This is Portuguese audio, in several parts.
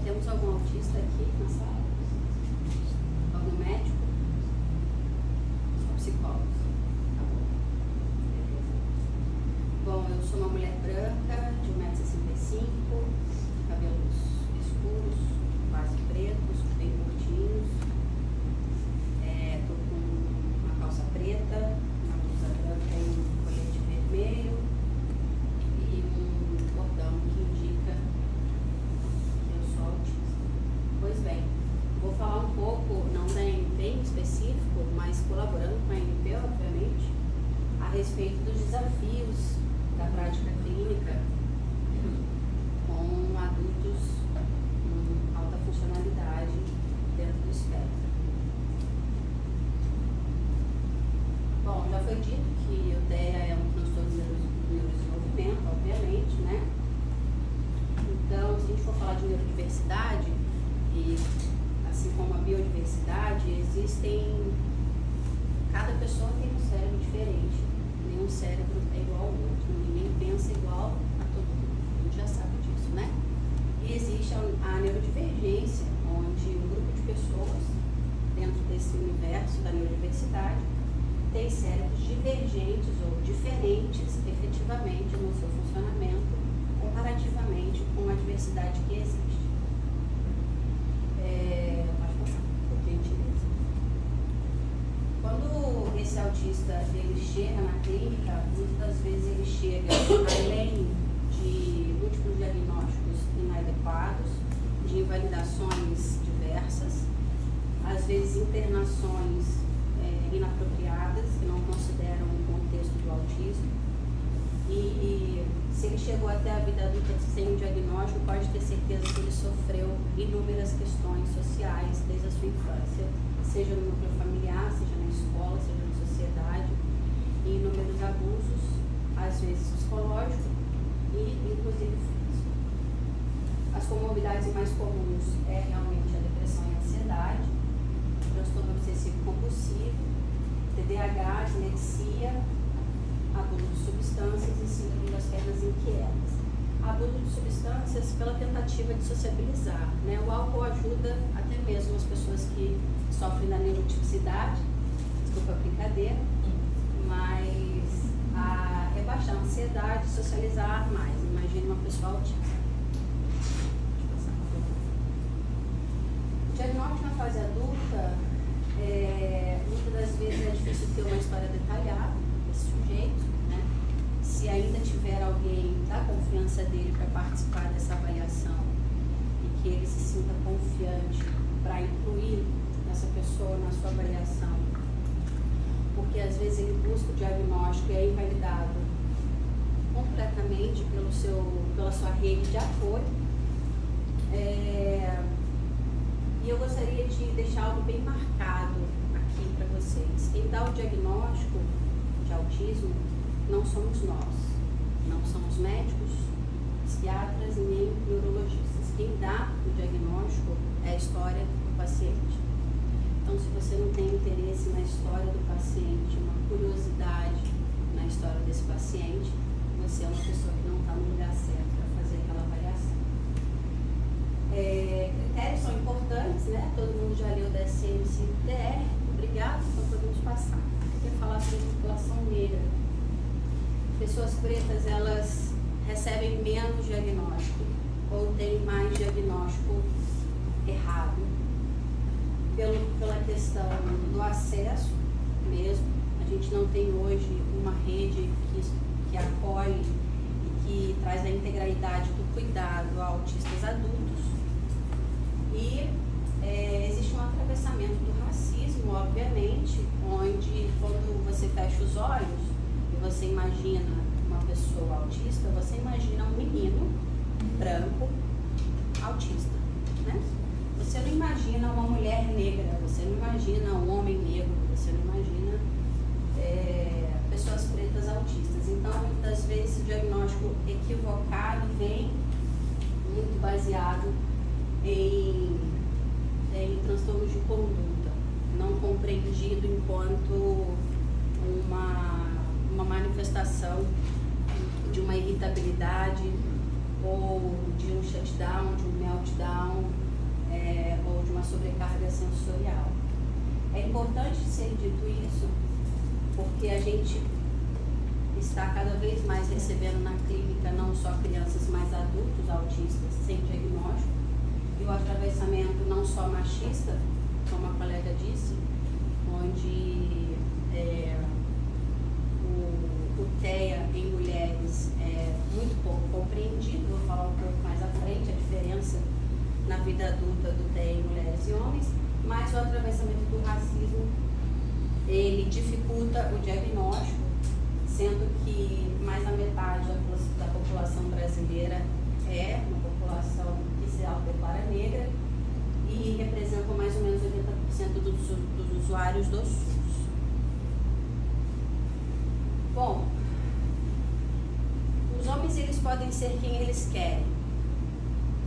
Temos algum autista aqui na sala? Algum médico? Só psicólogos? Tá bom. Beleza. Bom, eu sou uma mulher branca, de 1,65 m, cabelos escuros, quase pretos, bem curtinhos. Tô com uma calça preta, uma blusa branca e um colete vermelho e um cordão que indica que eu sou autista. Pois bem, vou falar um pouco, não bem específico, mas colaborando com a ANP, obviamente, a respeito dos desafios da prática clínica com adultos com alta funcionalidade dentro do espectro. Bom, já foi dito que o TEA é um transtorno do neurodesenvolvimento, obviamente, né? Então, se a gente for falar de neurodiversidade, e assim como a biodiversidade, cada pessoa tem um cérebro diferente, nenhum cérebro é igual ao outro, ninguém pensa igual a todo mundo, a gente já sabe disso, né? E existe a neurodivergência, onde um grupo de pessoas, dentro desse universo da neurodiversidade, tem cérebros divergentes ou diferentes, efetivamente, no seu funcionamento, comparativamente com a diversidade que existe. Pode passar, por gentileza. Quando esse autista ele chega na clínica, muitas das vezes ele chega além de múltiplos diagnósticos inadequados, de invalidações diversas, às vezes internações inapropriadas, que não consideram o contexto do autismo. E se ele chegou até a vida adulta sem um diagnóstico, pode ter certeza que ele sofreu inúmeras questões sociais desde a sua infância, seja no núcleo familiar, seja na escola, seja na sociedade, e inúmeros abusos, às vezes psicológicos e inclusive físicos. As comorbidades mais comuns é realmente a depressão e a ansiedade, transtorno obsessivo compulsivo, TDAH, dislexia, abuso de substâncias e síndrome das pernas inquietas. Abuso de substâncias pela tentativa de sociabilizar, né? O álcool ajuda até mesmo as pessoas que sofrem da neurotipicidade, desculpa a brincadeira, mas a rebaixar a ansiedade e socializar mais. Imagine uma pessoa autista. O diagnóstico na fase adulta, muitas das vezes é difícil ter uma história detalhada desse sujeito, né? Se ainda tiver alguém da confiança dele para participar dessa avaliação e que ele se sinta confiante para incluir essa pessoa na sua avaliação, porque às vezes ele busca o diagnóstico e é invalidado completamente pela sua rede de apoio. E eu gostaria de deixar algo bem marcado aqui para vocês. Quem dá o diagnóstico de autismo não somos nós, não somos médicos, psiquiatras e nem neurologistas. Quem dá o diagnóstico é a história do paciente. Então, se você não tem interesse na história do paciente, uma curiosidade na história desse paciente, você é uma pessoa que não está no lugar certo para fazer aquela avaliação. Critérios são importantes, né? Todo mundo já leu o DSM-5-TR. Obrigado, então podemos passar. Eu quero falar sobre a população negra. Pessoas pretas, elas recebem menos diagnóstico ou têm mais diagnóstico errado pela questão do acesso mesmo. A gente não tem hoje uma rede que apoie e que traz a integralidade do cuidado a autistas adultos. E existe um atravessamento do racismo, obviamente, onde quando você fecha os olhos e você imagina uma pessoa autista, você imagina um menino branco autista, né? Você não imagina uma mulher negra, você não imagina um homem negro, você não imagina pessoas pretas autistas. Então, muitas vezes, esse diagnóstico equivocado vem muito baseado em transtornos de conduta, não compreendido enquanto uma manifestação de uma irritabilidade ou de um shutdown, de um meltdown, ou de uma sobrecarga sensorial. É importante ser dito isso, porque a gente está cada vez mais recebendo na clínica não só crianças, mas adultos autistas sem diagnóstico, e o atravessamento não só machista, como a colega disse, onde o TEA em mulheres é muito pouco compreendido. Vou falar um pouco mais à frente a diferença na vida adulta do TEA em mulheres e homens, mas o atravessamento do racismo, ele dificulta o diagnóstico, sendo que mais da metade da população brasileira é uma população que se autodeclara negra e representam mais ou menos 80% dos usuários do SUS. Bom, os homens, eles podem ser quem eles querem,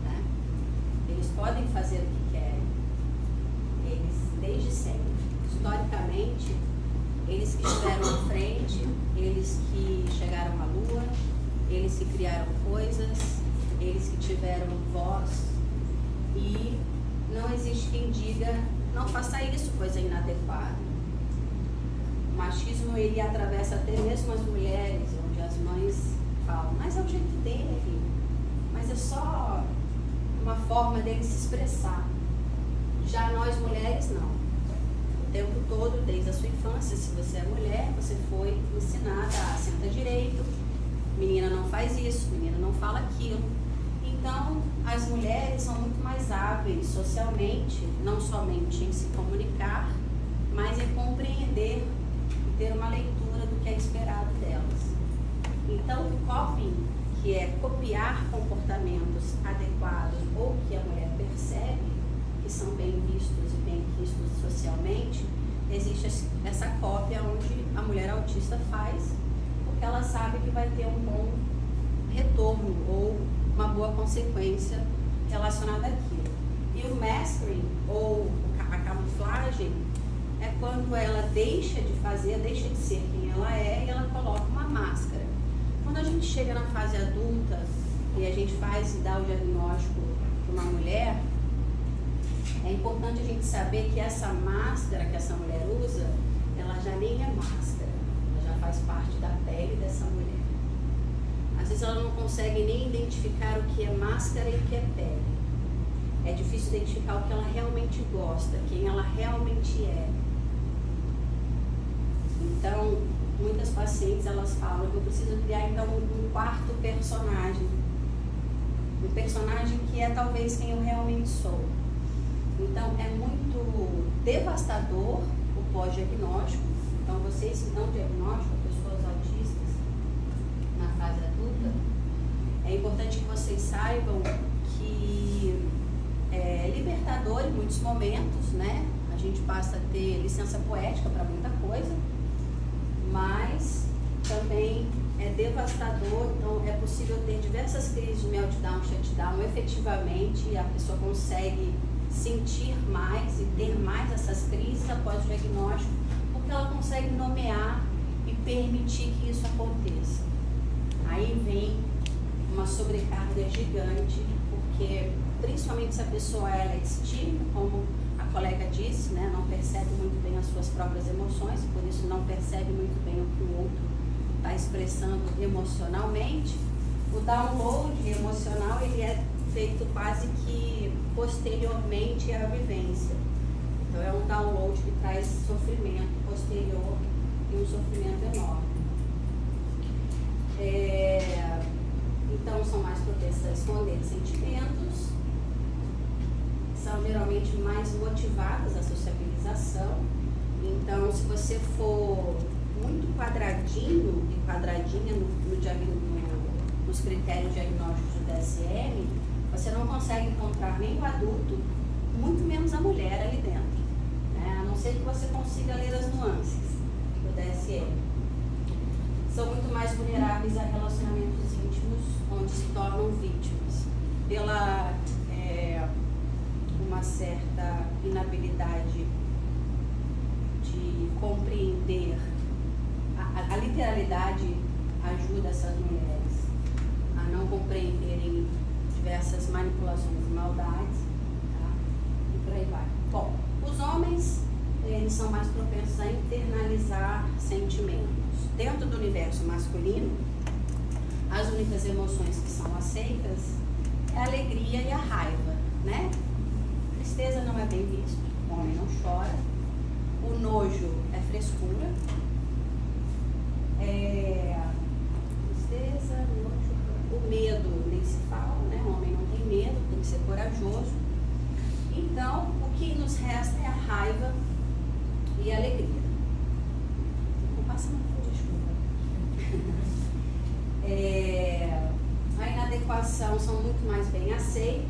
né? Eles podem fazer o que querem, eles desde sempre, historicamente, eles que estiveram à frente, eles que chegaram à lua, eles que criaram coisas, eles que tiveram voz, e não existe quem diga, não faça isso, pois é inadequado. O machismo, ele atravessa até mesmo as mulheres, onde as mães falam, mas é o jeito dele, mas é só uma forma dele se expressar. Já nós mulheres, não. O tempo todo, desde a sua infância, se você é mulher, você foi ensinada a senta direito, menina não faz isso, menina não fala aquilo. Então, as mulheres são muito mais hábeis socialmente, não somente em se comunicar, mas em compreender e ter uma leitura do que é esperado delas. Então, o copying, que é copiar comportamentos adequados ou que a mulher percebe que são bem vistos e bem quistos socialmente, existe essa cópia onde a mulher autista faz, porque ela sabe que vai ter um bom retorno ou uma boa consequência relacionada àquilo. E o masking, ou a camuflagem, é quando ela deixa de fazer, deixa de ser quem ela é e ela coloca uma máscara. Quando a gente chega na fase adulta e a gente faz e dá o diagnóstico para uma mulher, é importante a gente saber que essa máscara que essa mulher usa, ela já nem é máscara, ela já faz parte da pele dessa mulher. Às vezes ela não consegue nem identificar o que é máscara e o que é pele. É difícil identificar o que ela realmente gosta, quem ela realmente é. Então, muitas pacientes, elas falam que eu preciso criar então um quarto personagem. Um personagem que é talvez quem eu realmente sou. Então, é muito devastador o pós-diagnóstico. Então, vocês que dão diagnóstico a pessoas autistas na fase adulta, é importante que vocês saibam que é libertador em muitos momentos, né? A gente passa a ter licença poética para muita coisa, mas também é devastador. Então, é possível ter diversas crises de meltdown, shutdown. Efetivamente, a pessoa consegue sentir mais e ter mais essas crises após o diagnóstico, porque ela consegue nomear e permitir que isso aconteça. Aí vem uma sobrecarga gigante, porque principalmente se a pessoa ela é tímida, como a colega disse, né, não percebe muito bem as suas próprias emoções, por isso não percebe muito bem o que o outro está expressando emocionalmente. O download emocional, ele é feito quase que posteriormente à vivência. Então é um download que traz sofrimento posterior e um sofrimento enorme. Então são mais propensas a esconder sentimentos, são geralmente mais motivadas à sociabilização. Então, se você for muito quadradinho e quadradinha nos critérios diagnósticos do DSM, você não consegue encontrar nem o adulto, muito menos a mulher ali dentro, né? A não ser que você consiga ler as nuances do DSM. São muito mais vulneráveis a relacionamentos íntimos, onde se tornam vítimas pela uma certa inabilidade de compreender. A literalidade ajuda essas mulheres a não compreenderem diversas manipulações e maldades, tá? E por aí vai. Bom, os homens, eles são mais propensos a internalizar sentimentos. Dentro do universo masculino, as únicas emoções que são aceitas é a alegria e a raiva, né? Tristeza não é bem visto, o homem não chora. O nojo é frescura. Tristeza, nojo, o medo nem se fala, né? O homem não tem medo, tem que ser corajoso. Então, o que nos resta é a raiva e a alegria. Não passa uma folha de chuva. A inadequação são muito mais bem aceitos,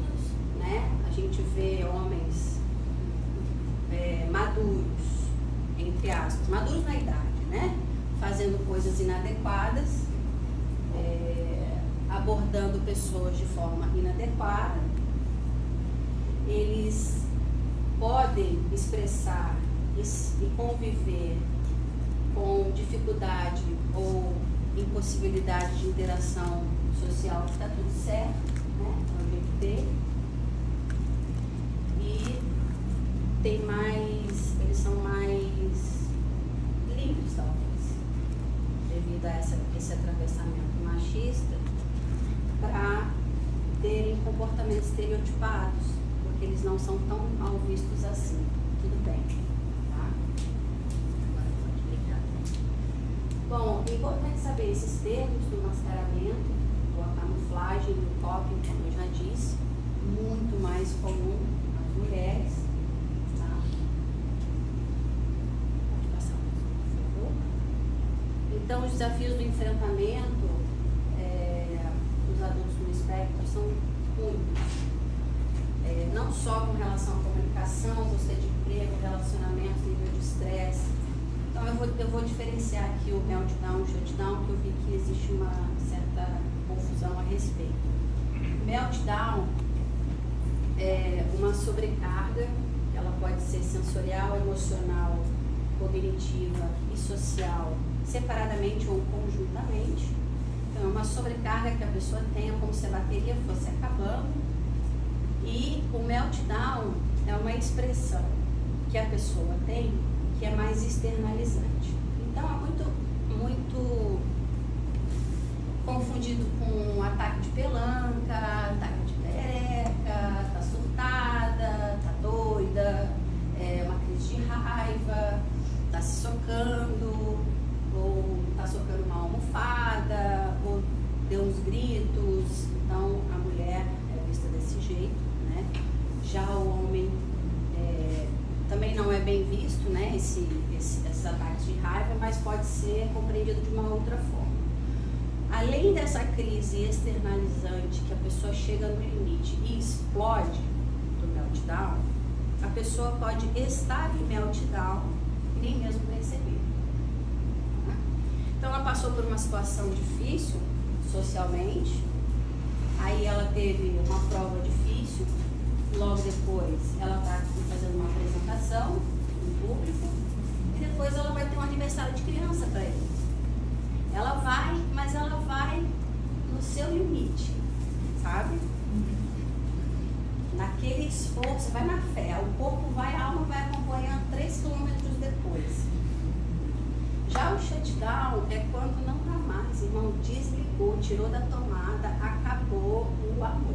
né? A gente vê homens maduros, entre aspas, maduros na idade, né? Fazendo coisas inadequadas, abordando pessoas de forma inadequada. Eles podem expressar e conviver com dificuldade ou impossibilidade de interação social, que está tudo certo, né? É o jeito dele. E tem mais, eles são mais livres, talvez, devido a esse atravessamento machista, para terem comportamentos estereotipados, porque eles não são tão mal vistos assim. Tudo bem, tá? Agora pode explicar. Bom, é importante saber esses termos do mascaramento, ou a camuflagem, do coping, como eu já disse, muito mais comum nas mulheres. Tá? Pode passar, por favor. Então, os desafios do enfrentamento dos adultos no espectro são muitos. Não só com relação à comunicação, busca de emprego, relacionamento, nível de estresse. Então eu vou diferenciar aqui o meltdown e o shutdown, que eu vi que existe uma certa confusão a respeito. Meltdown é uma sobrecarga, ela pode ser sensorial, emocional, cognitiva e social, separadamente ou conjuntamente. Então é uma sobrecarga que a pessoa tem, como se a bateria fosse acabando. E o meltdown é uma expressão que a pessoa tem que é mais externalizante. Então é muito confundido com um ataque de pelanca, ataque de perereca, tá surtada, tá doida, uma crise de raiva, tá se socando, ou tá socando uma almofada, ou deu uns gritos. Então a mulher é vista desse jeito, né? Já o homem também não é bem visto, né? Esses ataques de raiva, mas pode ser compreendido de uma outra forma. Além dessa crise externalizante, que a pessoa chega no limite e explode do meltdown, a pessoa pode estar em meltdown e nem mesmo perceber. Então ela passou por uma situação difícil socialmente, aí ela teve uma prova difícil, logo depois ela está aqui fazendo uma apresentação em público, e depois ela vai ter um aniversário de criança para ele. Ela vai, mas ela vai no seu limite, sabe? Naquele esforço, vai na fé, o corpo vai, a alma vai acompanhando 3 quilômetros depois. Já o shutdown é quando não dá mais, irmão, desligou, tirou da tomada, acabou o amor,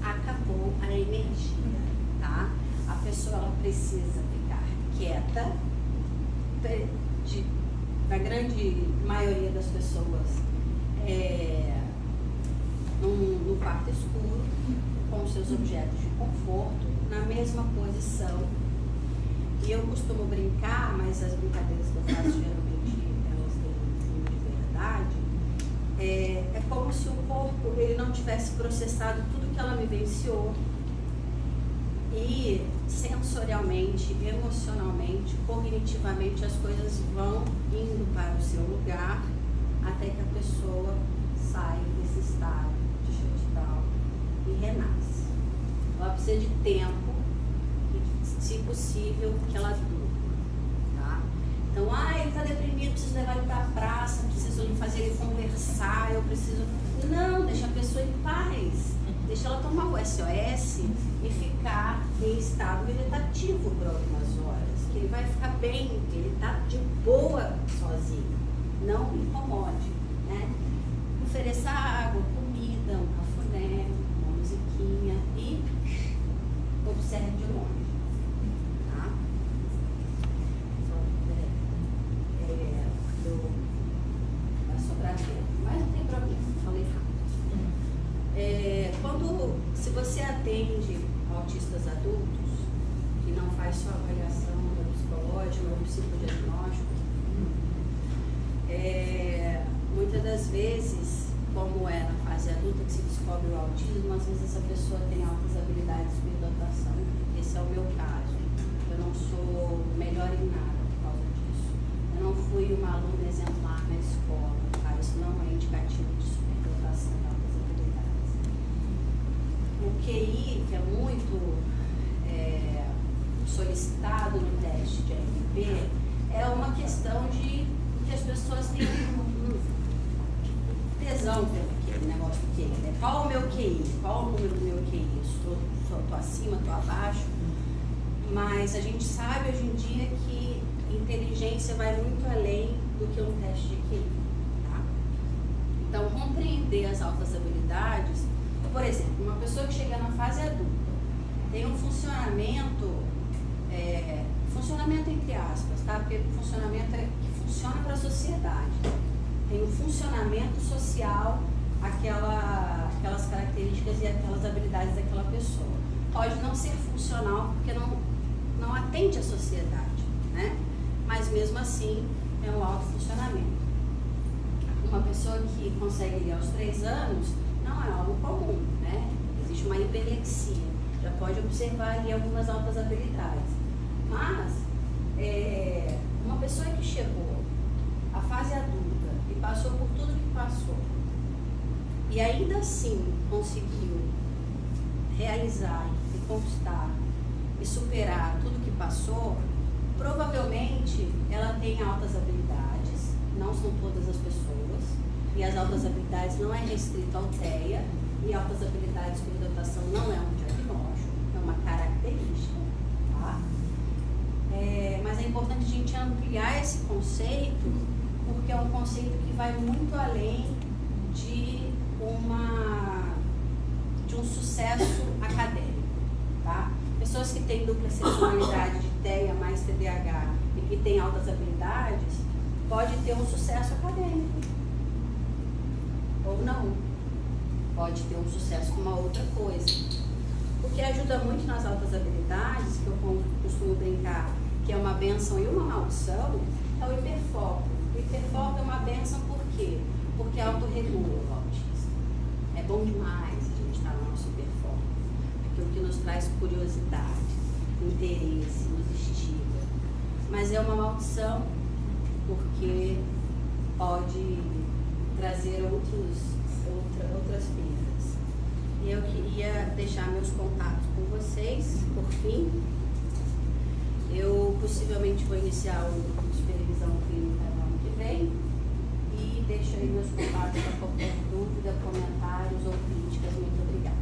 acabou a energia, tá? A pessoa, ela precisa ficar quieta, na grande maioria das pessoas, no quarto escuro, com seus objetos de conforto, na mesma posição. E eu costumo brincar, mas as brincadeiras que eu faço geralmente elas têm um fundo de verdade. É como se o corpo ele não tivesse processado tudo que ela vivenciou, e sensorialmente, emocionalmente, cognitivamente as coisas vão indo para o seu lugar até que a pessoa sai desse estado de shutdown e renasce. Ela precisa de tempo e, se possível, que ela durma, tá? Então, ele está deprimido, preciso levar ele para a praça, preciso fazer ele conversar, eu preciso... Não, deixa a pessoa em paz. Deixa ela tomar o SOS e ficar em estado vegetativo por algumas horas. Que ele vai ficar bem, que ele está de boa sozinho. Não incomode, né? Ofereça água, comida, um cafuné, uma musiquinha e observe de longe. Tá? Vai sobrar tempo, mas não tem problema, falei rápido. Se você atende autistas adultos, que não faz só avaliação psicológica ou psicodiagnóstico, muitas das vezes, como é na fase adulta que se descobre o autismo, às vezes essa pessoa tem altas habilidades de dotação. Esse é o meu caso. Eu não sou melhor em nada por causa disso. Eu não fui uma aluna exemplar na escola, tá? Isso não é indicativo de superdotação de altas habilidades. O QI, que é muito solicitado no teste de AMP, é uma questão de que as pessoas têm tesão pelo negócio do QI, né? Qual o meu QI? Qual o número do meu QI? Estou acima, estou abaixo? Mas a gente sabe hoje em dia que inteligência vai muito além do que um teste de QI. Tá? Então, compreender as altas habilidades, por exemplo, uma pessoa que chega na fase adulta tem um funcionamento entre aspas, tá? Porque o funcionamento é que funciona para a sociedade. Tem um funcionamento social, aquelas características e aquelas habilidades daquela pessoa. Pode não ser funcional porque não atende à sociedade, né? Mas mesmo assim é um alto funcionamento. Uma pessoa que consegue ler aos 3 anos não é algo comum, né? Existe uma hiperlexia, já pode observar ali algumas altas habilidades. Mas uma pessoa que chegou à fase adulta e passou por tudo que passou e ainda assim conseguiu realizar e conquistar e superar tudo que passou, provavelmente ela tem altas habilidades, não são todas as pessoas, e as altas habilidades não é restrito ao TEA, e altas habilidades por dotação não é um diagnóstico, é uma característica, tá? Mas é importante a gente ampliar esse conceito, porque é um conceito que vai muito além de um sucesso acadêmico, tá? Pessoas que têm dupla sexualidade de TEA mais TDAH e que têm altas habilidades, pode ter um sucesso acadêmico. Ou não. Pode ter um sucesso com uma outra coisa. O que ajuda muito nas altas habilidades, que eu costumo brincar, que é uma bênção e uma maldição, é o hiperfoco. O hiperfoco é uma bênção por quê? Porque autorregula o autismo. É bom demais a gente estar no nosso hiperfoco. Porque o que nos traz curiosidade, interesse, nos instiga. Mas é uma maldição porque pode trazer outras perdas. E eu queria deixar meus contatos com vocês, por fim. Eu possivelmente vou iniciar o grupo de supervisão clínica no ano que vem e deixo aí meus contatos para qualquer dúvida, comentários ou críticas. Muito obrigada.